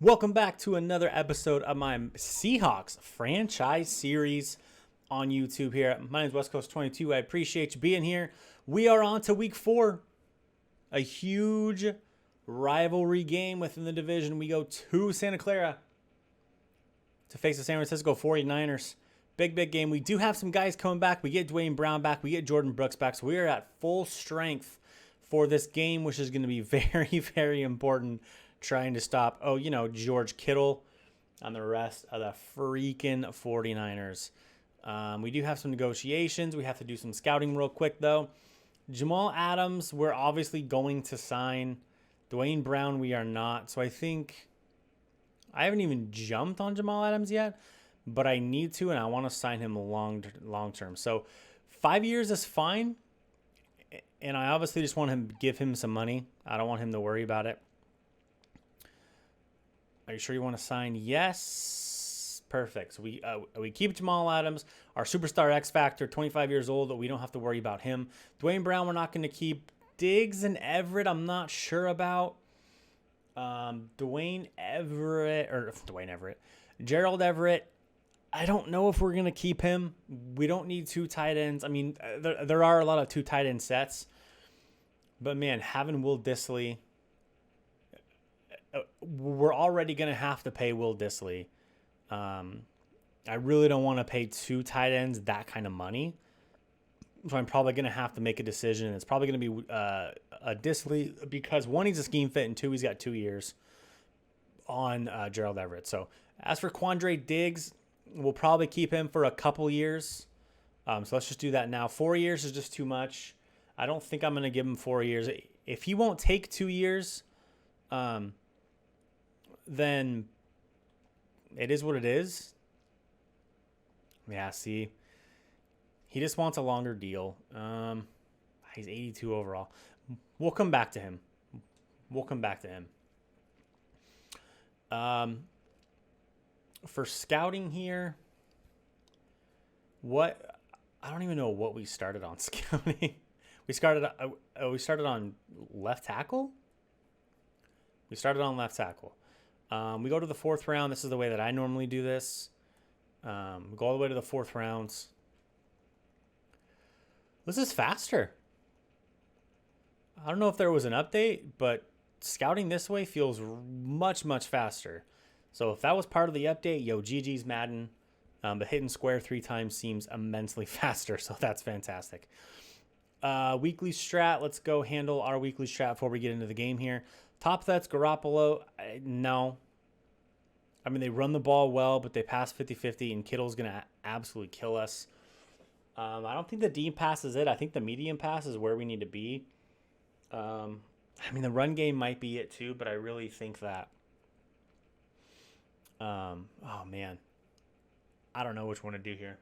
Welcome back to another episode of my Seahawks franchise series on YouTube here. My name is West Coast 22. I appreciate you being here. We are on to week 4. A huge rivalry game within the division. We go to Santa Clara to face the San Francisco 49ers. Big game. We do have some guys coming back. We get Dwayne Brown back. We get Jordan Brooks back. So we are at full strength for this game, which is going to be very important. Trying to stop, George Kittle and the rest of the freaking 49ers. We do have some negotiations. We have to do some scouting real quick, though. Jamal Adams, we're obviously going to sign. Dwayne Brown, we are not. So I think I haven't even jumped on Jamal Adams yet, but I need to, and I want to sign him long term. So 5 years is fine, and I obviously just want to give him some money. I don't want him to worry about it. Are you sure you want to sign? Yes. Perfect. So we keep Jamal Adams, our superstar X Factor, 25 years old. We don't have to worry about him. Dwayne Brown, we're not going to keep. Diggs and Everett, I'm not sure about. Gerald Everett, I don't know if we're going to keep him. We don't need 2 tight ends. I mean, there are a lot of 2 tight end sets. But, man, having Will Dissly, we're already going to have to pay Will Dissly. I really don't want to pay 2 tight ends that kind of money. So I'm probably going to have to make a decision. It's probably going to be a Dissly because 1, he's a scheme fit, and 2, he's got 2 years on Gerald Everett. So as for Quandre Diggs, we'll probably keep him for a couple years. So let's just do that now. 4 years is just too much. I don't think I'm going to give him 4 years. If he won't take 2 years, then it is what it is. Yeah, see. He just wants a longer deal. He's 82 overall. We'll come back to him. For scouting here, I don't even know what we started on scouting. We started on left tackle. We started on left tackle. We go to the 4th round. This is the way that I normally do this. We go all the way to the 4th rounds. This is faster. I don't know if there was an update, but scouting this way feels much faster. So if that was part of the update, GG's Madden. But hitting square 3 times seems immensely faster, so that's fantastic. Weekly strat. Let's go handle our weekly strat before we get into the game here. Top threats, Garoppolo, no. I mean, they run the ball well, but they pass 50-50, and Kittle's going to absolutely kill us. I don't think the deep pass is it. I think the medium pass is where we need to be. I mean, the run game might be it too, but I really think that. Oh, man. I don't know which one to do here.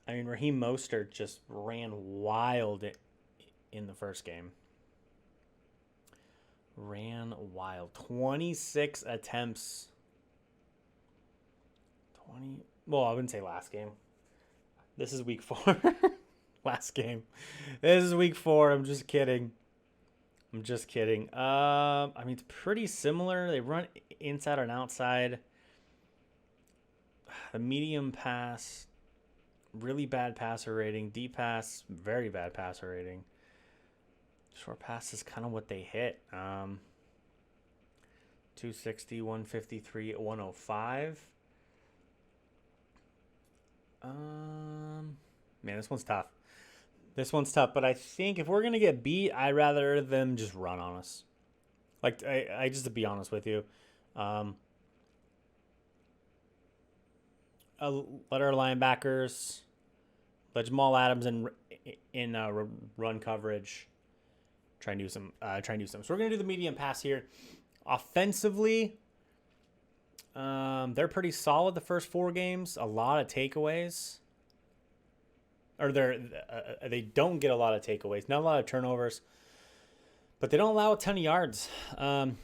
I mean, Raheem Mostert just ran wild in the first game. 26 attempts. Well, I wouldn't say last game. This is week 4. Last game. This is week 4. I'm just kidding. I mean, it's pretty similar. They run inside and outside. The medium pass, really bad passer rating. Deep pass, very bad passer rating. Short pass is kind of what they hit. 260, 153, 105. Man, this one's tough. But I think if we're going to get beat, I'd rather them just run on us. Like, I just to be honest with you. Let our linebackers, let Jamal Adams in run coverage. Try and do some. So we're gonna do the medium pass here. Offensively, they're pretty solid the first 4 games. A lot of takeaways, or they don't get a lot of takeaways. Not a lot of turnovers, but they don't allow a ton of yards. I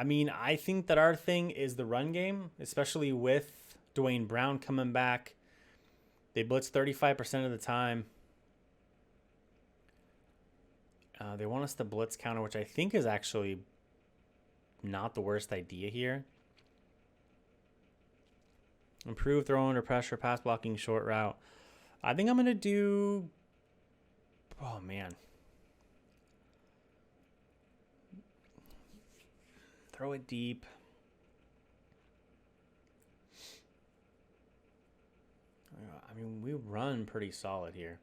mean, I think that our thing is the run game, especially with Dwayne Brown coming back. They blitz 35% of the time. They want us to blitz counter, which I think is actually not the worst idea here. Improve throw under pressure, pass blocking, short route. I think I'm going to do... Oh, man. Throw it deep. I mean, we run pretty solid here.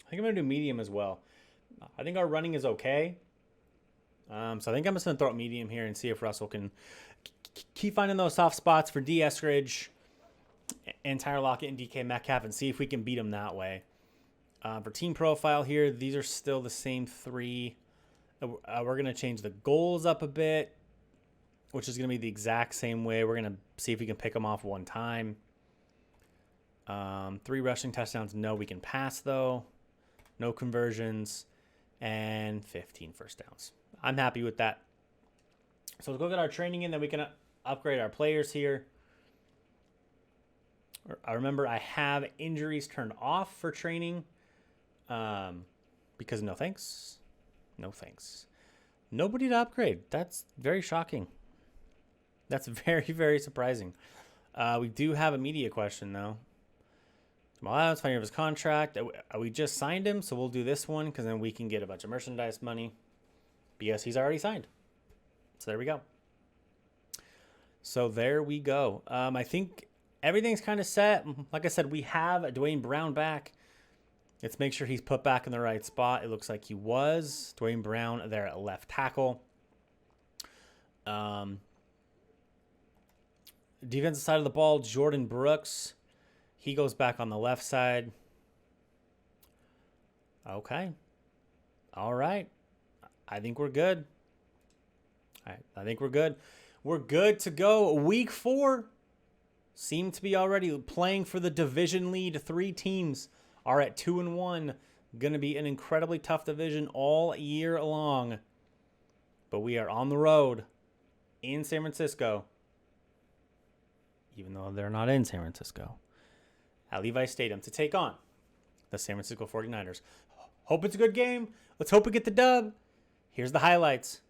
I think I'm going to do medium as well. I think our running is okay. So I think I'm just going to throw it medium here and see if Russell can keep finding those soft spots for D. Eskridge and Tyler Lockett and DK Metcalf and see if we can beat them that way. For team profile here, these are still the same three. We're going to change the goals up a bit, which is going to be the exact same way. We're going to see if we can pick them off one time. 3 rushing touchdowns. No, we can pass, though. No conversions. And 15 first downs. I'm happy with that. So let's go get our training in, then we can upgrade our players here. I remember I have injuries turned off for training because no thanks. No thanks. Nobody to upgrade. That's very shocking. That's very, very surprising. We do have a media question, though. Jamal Adams, final year of his contract. We just signed him, so we'll do this one because then we can get a bunch of merchandise money because he's already signed. So there we go. So there we go. I think everything's kind of set. Like I said, we have Dwayne Brown back. Let's make sure he's put back in the right spot. It looks like he was. Dwayne Brown there at left tackle. Defensive side of the ball, Jordan Brooks. He goes back on the left side. Okay. All right. I think we're good. All right. I think we're good. We're good to go. Week 4 seem to be already playing for the division lead. 3 teams are at 2-1. Going to be an incredibly tough division all year long. But we are on the road in San Francisco. Even though they're not in San Francisco. At Levi Stadium to take on the San Francisco 49ers. Hope it's a good game. Let's hope we get the dub. Here's the highlights.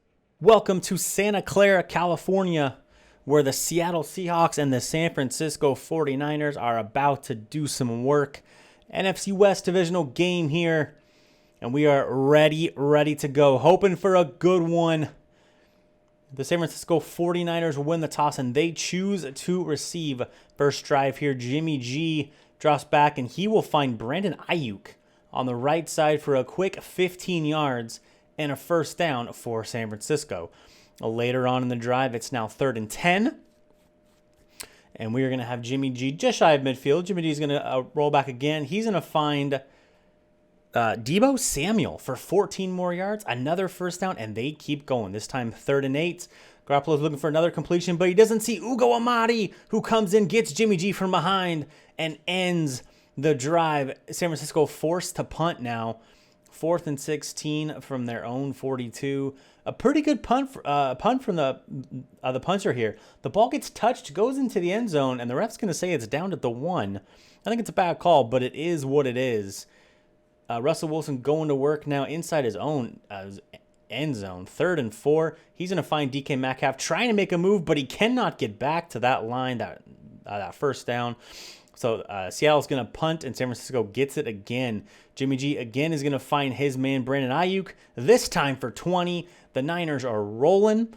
Welcome to Santa Clara, California, where the Seattle Seahawks and the San Francisco 49ers are about to do some work. NFC West divisional game here, and we are ready to go. Hoping for a good one. The San Francisco 49ers will win the toss, and they choose to receive. First drive here, Jimmy G drops back, and he will find Brandon Ayuk on the right side for a quick 15 yards and a first down for San Francisco. Later on in the drive, it's now 3rd and 10. And we are going to have Jimmy G just shy of midfield. Jimmy G is going to roll back again. He's going to find Deebo Samuel for 14 more yards, another first down, and they keep going. This time 3rd and 8. Garoppolo's looking for another completion, but he doesn't see Ugo Amadi, who comes in, gets Jimmy G from behind, and ends the drive. San Francisco forced to punt now. 4th and 16 from their own 42. A pretty good punt from the punter here. The ball gets touched, goes into the end zone, and the ref's going to say it's down at the 1. I think it's a bad call, but it is what it is. Russell Wilson going to work now inside his own end zone. 3rd and 4. He's going to find DK Metcalf trying to make a move, but he cannot get back to that line, that first down. So Seattle's going to punt, and San Francisco gets it again. Jimmy G again is going to find his man, Brandon Ayuk, this time for 20. The Niners are rolling,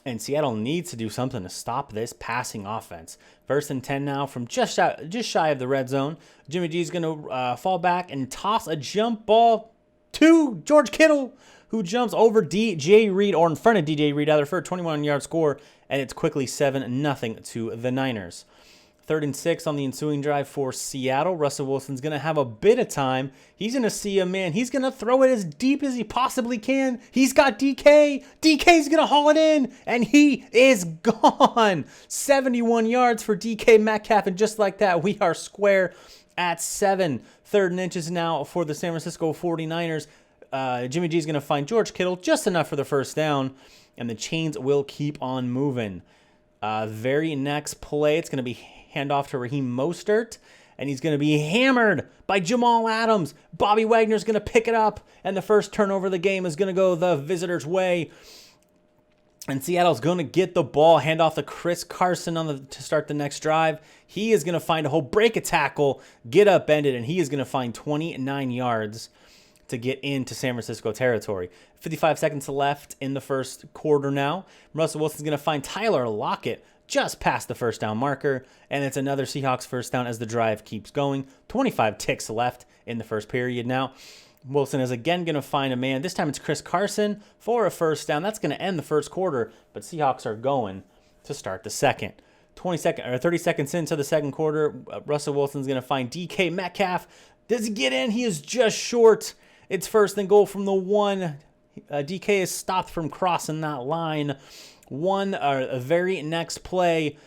and Seattle needs to do something to stop this passing offense. 1st and 10 now from just shy of the red zone. Jimmy G is going to fall back and toss a jump ball to George Kittle, who jumps over DJ Reed, or in front of DJ Reed, rather, for a 21-yard score, and it's quickly 7-0 to the Niners. 3rd and 6 on the ensuing drive for Seattle. Russell Wilson's going to have a bit of time. He's going to see a man. He's going to throw it as deep as he possibly can. He's got DK. DK's going to haul it in, and he is gone. 71 yards for DK Metcalf, and just like that, we are square at 7. 3rd and inches now for the San Francisco 49ers. Jimmy G is going to find George Kittle just enough for the first down, and the chains will keep on moving. Very next play, it's going to be handoff to Raheem Mostert, and he's going to be hammered by Jamal Adams. Bobby Wagner's going to pick it up, and the first turnover of the game is going to go the visitors' way. And Seattle's going to get the ball, hand off to Chris Carson to start the next drive. He is going to find a hole, break a tackle, get upended, and he is going to find 29 yards to get into San Francisco territory. 55 seconds left in the first quarter now. Russell Wilson's going to find Tyler Lockett just past the first down marker, and it's another Seahawks first down as the drive keeps going. 25 ticks left in the first period now. Wilson is again going to find a man. This time it's Chris Carson for a first down. That's going to end the first quarter, but Seahawks are going to start the second. 30 seconds into the second quarter, Russell Wilson's going to find DK Metcalf. Does he get in? He is just short. It's first and goal from the 1. DK is stopped from crossing that line. A very next play,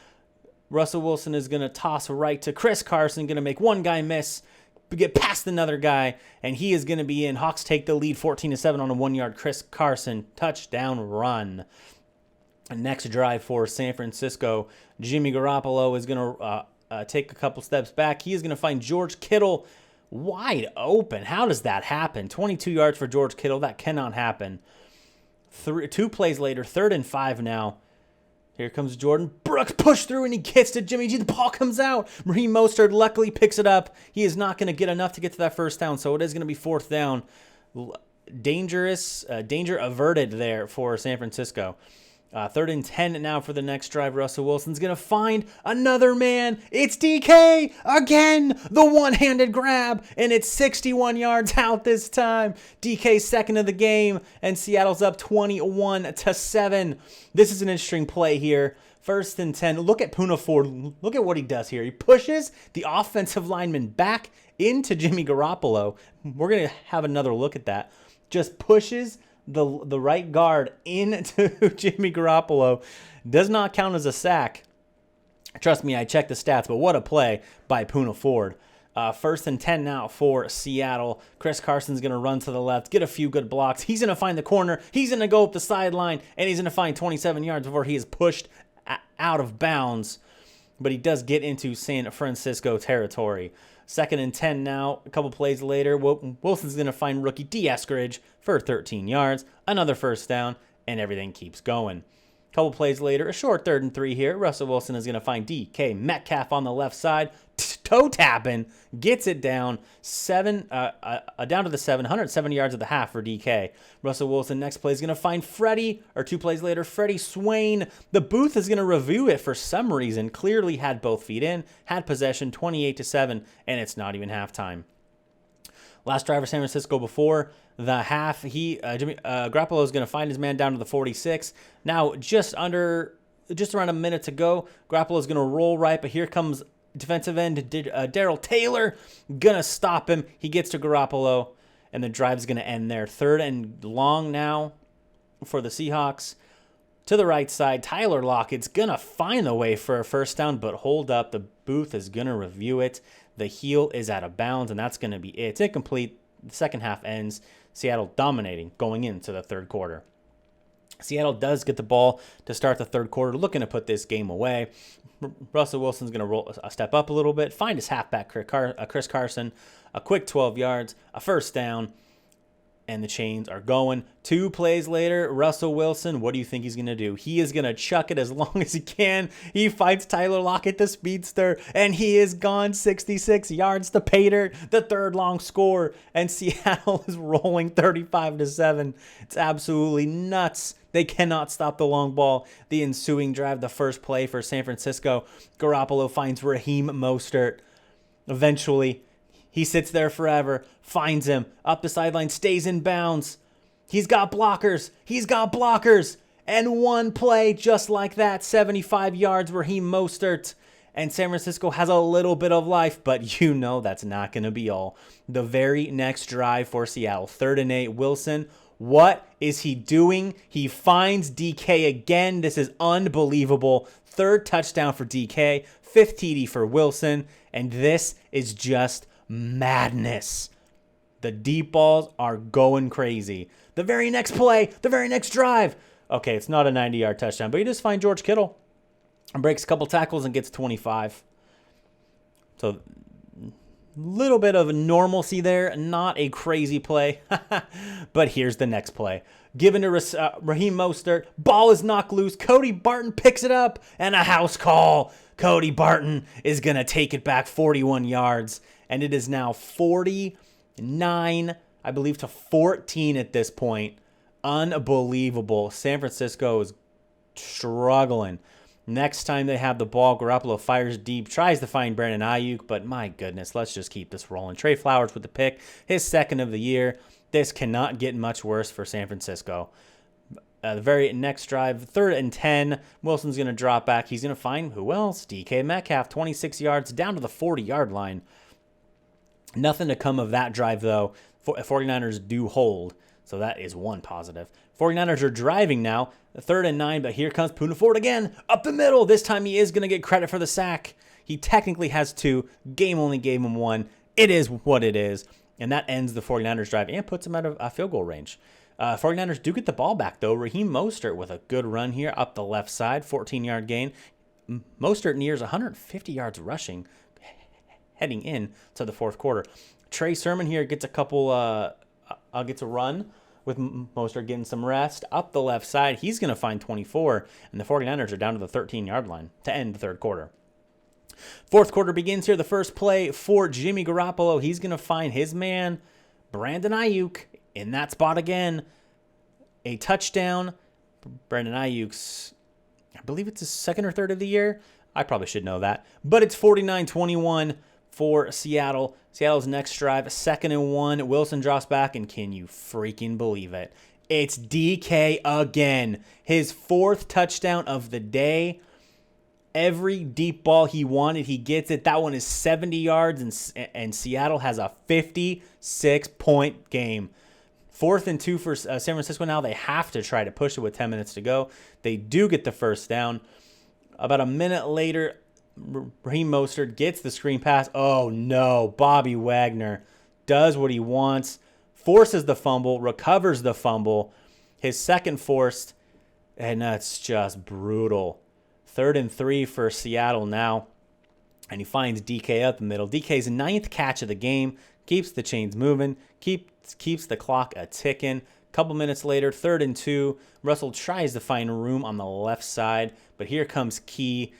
Russell Wilson is going to toss right to Chris Carson, going to make one guy miss, get past another guy, and he is going to be in. Hawks take the lead 14-7 on a 1-yard Chris Carson touchdown run. Next drive for San Francisco, Jimmy Garoppolo is going to take a couple steps back. He is going to find George Kittle wide open. How does that happen? 22 yards for George Kittle. That cannot happen. 2 plays later, 3rd and 5 now. Here comes Jordan Brooks, push through, and he gets to Jimmy G. The ball comes out. Raheem Mostert luckily picks it up. He is not going to get enough to get to that first down, so it is going to be 4th down. Danger averted there for San Francisco. 3rd and 10 now for the next drive. Russell Wilson's going to find another man. It's DK again. The one-handed grab, and it's 61 yards out this time. DK's second of the game, and Seattle's up 21-7. This is an interesting play here. 1st and 10. Look at Poona Ford. Look at what he does here. He pushes the offensive lineman back into Jimmy Garoppolo. We're going to have another look at that. Just pushes the right guard into Jimmy Garoppolo. Does not count as a sack. Trust me, I checked the stats, but what a play by Poona Ford. 1st and 10 now for Seattle. Chris Carson's going to run to the left, get a few good blocks. He's going to find the corner. He's going to go up the sideline, and he's going to find 27 yards before he is pushed out of bounds. But he does get into San Francisco territory. 2nd and 10 now. A couple plays later, Wilson's going to find rookie D. Eskridge for 13 yards. Another first down, and everything keeps going. A couple plays later, a short 3rd and 3 here. Russell Wilson is going to find DK Metcalf on the left side. Toe tapping, gets it down down to the 7, 107 yards at the half for DK. Russell Wilson next play is going to find Freddie, or 2 plays later, Freddie Swain. The booth is going to review it for some reason. Clearly had both feet in, had possession, 28-7, and it's not even halftime. Last drive for San Francisco before the half, Garoppolo is going to find his man down to the 46. Now, just around a minute to go, Garoppolo is going to roll right, but here comes defensive end Darrell Taylor, gonna stop him. He gets to Garoppolo, and the drive's gonna end there. 3rd and long now for the Seahawks. To the right side, Tyler Lockett's gonna find the way for a first down, but hold up, the booth is gonna review it. The heel is out of bounds, and that's gonna be it. It's incomplete. The second half ends. Seattle dominating going into the 3rd quarter. Seattle does get the ball to start the 3rd quarter, looking to put this game away. Russell Wilson's going to step up a little bit, find his halfback, Chris Carson, a quick 12 yards, a first down, and the chains are going. 2 plays later, Russell Wilson, what do you think he's going to do? He is going to chuck it as long as he can. He fights Tyler Lockett, the speedster, and he is gone 66 yards to pay dirt, the 3rd long score, and Seattle is rolling 35-7. It's absolutely nuts. They cannot stop the long ball. The ensuing drive, the first play for San Francisco, Garoppolo finds Raheem Mostert. Eventually, he sits there forever, finds him, up the sideline, stays in bounds. He's got blockers. And one play just like that, 75 yards, Raheem Mostert. And San Francisco has a little bit of life, but you know that's not going to be all. The very next drive for Seattle, 3rd and 8, Wilson. What is he doing? He finds DK again. This is unbelievable. 3rd touchdown for DK, 5th TD for Wilson, and this is just madness. The deep balls are going crazy. The very next play, the very next drive. Okay, it's not a 90-yard touchdown, but you just find George Kittle and breaks a couple tackles and gets 25. So little bit of normalcy there, not a crazy play. But here's the next play. Given to Raheem Mostert, ball is knocked loose. Cody Barton picks it up, and a house call. Cody Barton is going to take it back 41 yards, and it is now 49, I believe, to 14 at this point. Unbelievable. San Francisco is struggling. Next time they have the ball, Garoppolo fires deep, tries to find Brandon Ayuk, but my goodness, let's just keep this rolling. Trey Flowers with the pick, his second of the year. This cannot get much worse for San Francisco. The very next drive, 3rd and 10, Wilson's going to drop back. He's going to find, who else? DK Metcalf, 26 yards, down to the 40-yard line. Nothing to come of that drive, though. 49ers do hold, so that is one positive. 49ers are driving now, 3rd and 9, but here comes Poona Ford again, up the middle. This time he is going to get credit for the sack. He technically has 2. Game only gave him 1. It is what it is, and that ends the 49ers drive and puts him out of field goal range. 49ers do get the ball back, though. Raheem Mostert with a good run here up the left side, 14-yard gain. Mostert nears 150 yards rushing heading in to the fourth quarter. Trey Sermon here gets a couple, gets a run with Mostert getting some rest. Up the left side, he's going to find 24, and the 49ers are down to the 13-yard line to end the third quarter. Fourth quarter begins here. The first play for Jimmy Garoppolo. He's going to find his man, Brandon Ayuk, in that spot again. A touchdown. Brandon Ayuk's, I believe it's his second or third of the year. I probably should know that. But it's 49-21 for Seattle. Seattle's next drive, 2nd and 1. Wilson drops back, and can you freaking believe it? It's DK again. His 4th touchdown of the day. Every deep ball he wanted, he gets it. That one is 70 yards, and Seattle has a 56-point game. 4th and 2 for San Francisco now. They have to try to push it with 10 minutes to go. They do get the first down. About a minute later, Raheem Mostert gets the screen pass. Oh, no. Bobby Wagner does what he wants, forces the fumble, recovers the fumble. His second forced, and that's just brutal. 3rd and 3 for Seattle now, and he finds DK up the middle. DK's 9th catch of the game, keeps the chains moving, keeps the clock a-ticking. Couple minutes later, 3rd and 2. Russell tries to find room on the left side, but here comes Key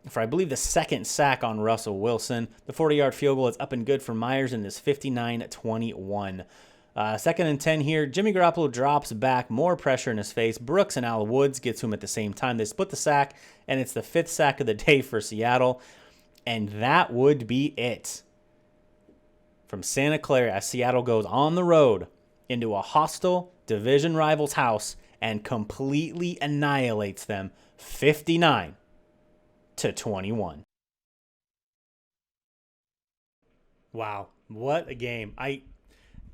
for, I believe, the 2nd sack on Russell Wilson. The 40-yard field goal is up and good for Myers in this 59-21. 2nd and 10 here. Jimmy Garoppolo drops back, more pressure in his face. Brooks and Al Woods get to him at the same time. They split the sack, and it's the 5th sack of the day for Seattle. And that would be it from Santa Clara as Seattle goes on the road into a hostile division rival's house and completely annihilates them 59-21. Wow, what a game.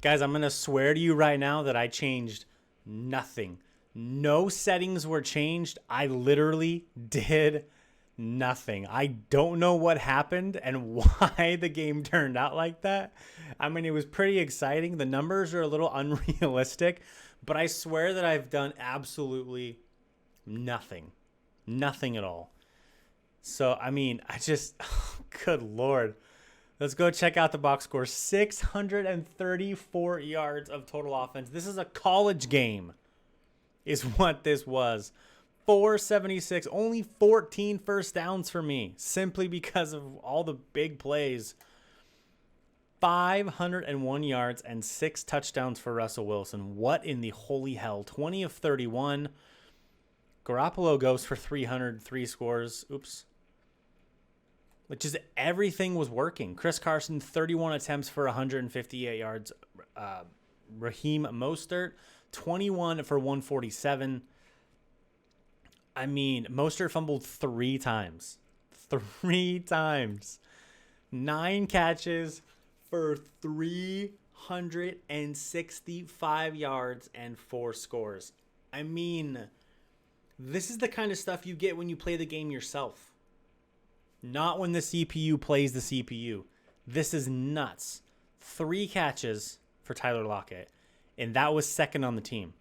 Guys, I'm going to swear to you right now that I changed nothing. No settings were changed. I literally did nothing. I don't know what happened and why the game turned out like that. I mean, it was pretty exciting. The numbers are a little unrealistic, but I swear that I've done absolutely nothing. Nothing at all. So, I mean, good Lord. Let's go check out the box score. 634 yards of total offense. This is a college game is what this was. 476, only 14 first downs for me, simply because of all the big plays. 501 yards and 6 touchdowns for Russell Wilson. What in the holy hell? 20 of 31. Garoppolo goes for 303 scores. Oops. Just everything was working. Chris Carson, 31 attempts for 158 yards. Raheem Mostert, 21 for 147. I mean, Mostert fumbled 3 times. 3 times. 9 catches for 365 yards and 4 scores. I mean, this is the kind of stuff you get when you play the game yourself. Not when the CPU plays the CPU. This is nuts. 3 catches for Tyler Lockett, and that was second on the team.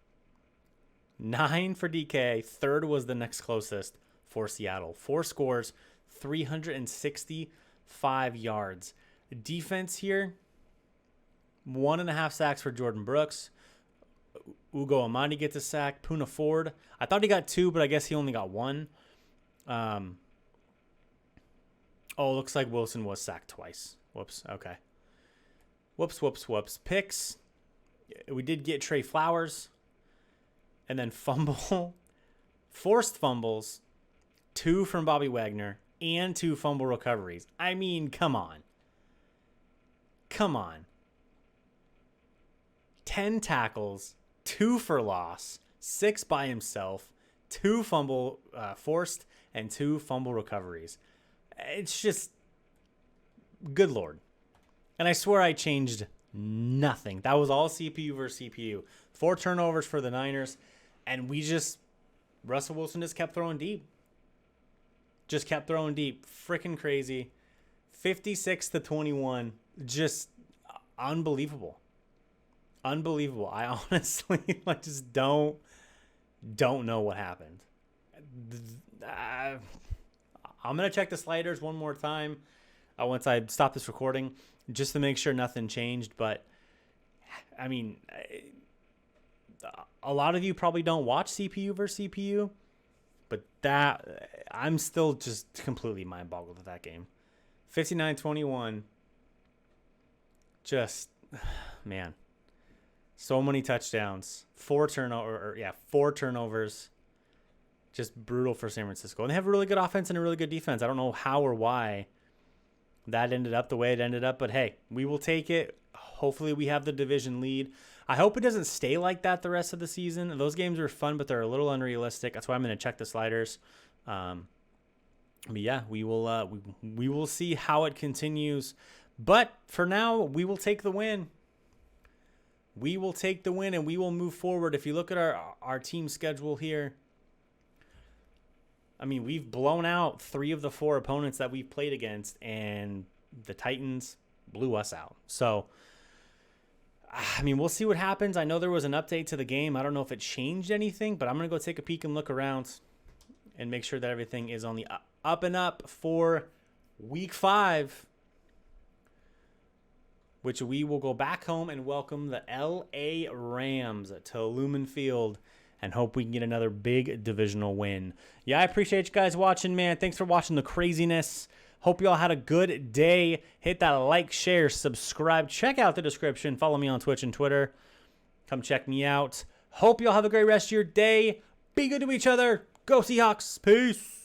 9 for DK. Third was the next closest for Seattle. 4 scores, 365 5 yards. Defense here, 1.5 sacks for Jordan Brooks. Ugo Amadi gets a sack. Poona Ford, I thought he got 2, but I guess he only got 1. Looks like Wilson was sacked twice. Whoops. Okay. Whoops. Picks. We did get Trey Flowers. And then fumble. Forced fumbles. 2 from Bobby Wagner. And 2 fumble recoveries. I mean, come on. 10 tackles. 2 for loss. 6 by himself. 2 fumble forced. And 2 fumble recoveries. It's just, good Lord. And I swear I changed nothing. That was all CPU versus CPU. 4 turnovers for the Niners. And Russell Wilson just kept throwing deep. Freaking crazy. 56-21. Just unbelievable. I honestly just don't know what happened. I'm going to check the sliders one more time once I stop this recording just to make sure nothing changed. But, I mean, a lot of you probably don't watch CPU versus CPU. But I'm still just completely mind-boggled with that game. 59-21. Just, man. So many touchdowns. 4 turnovers. Just brutal for San Francisco. And they have a really good offense and a really good defense. I don't know how or why that ended up the way it ended up. But, hey, we will take it. Hopefully we have the division lead. I hope it doesn't stay like that the rest of the season. Those games are fun, but they're a little unrealistic. That's why I'm going to check the sliders. But, yeah, we will see how it continues. But for now, we will take the win. We will take the win, and we will move forward. If you look at our team schedule here, I mean, we've blown out 3 of the 4 opponents that we've played against, and the Titans blew us out. So, I mean, we'll see what happens. I know there was an update to the game. I don't know if it changed anything, but I'm going to go take a peek and look around and make sure that everything is on the up and up for Week 5, which we will go back home and welcome the LA Rams to Lumen Field and hope we can get another big divisional win. Yeah, I appreciate you guys watching, man. Thanks for watching the craziness. Hope you all had a good day. Hit that like, share, subscribe. Check out the description. Follow me on Twitch and Twitter. Come check me out. Hope you all have a great rest of your day. Be good to each other. Go Seahawks. Peace.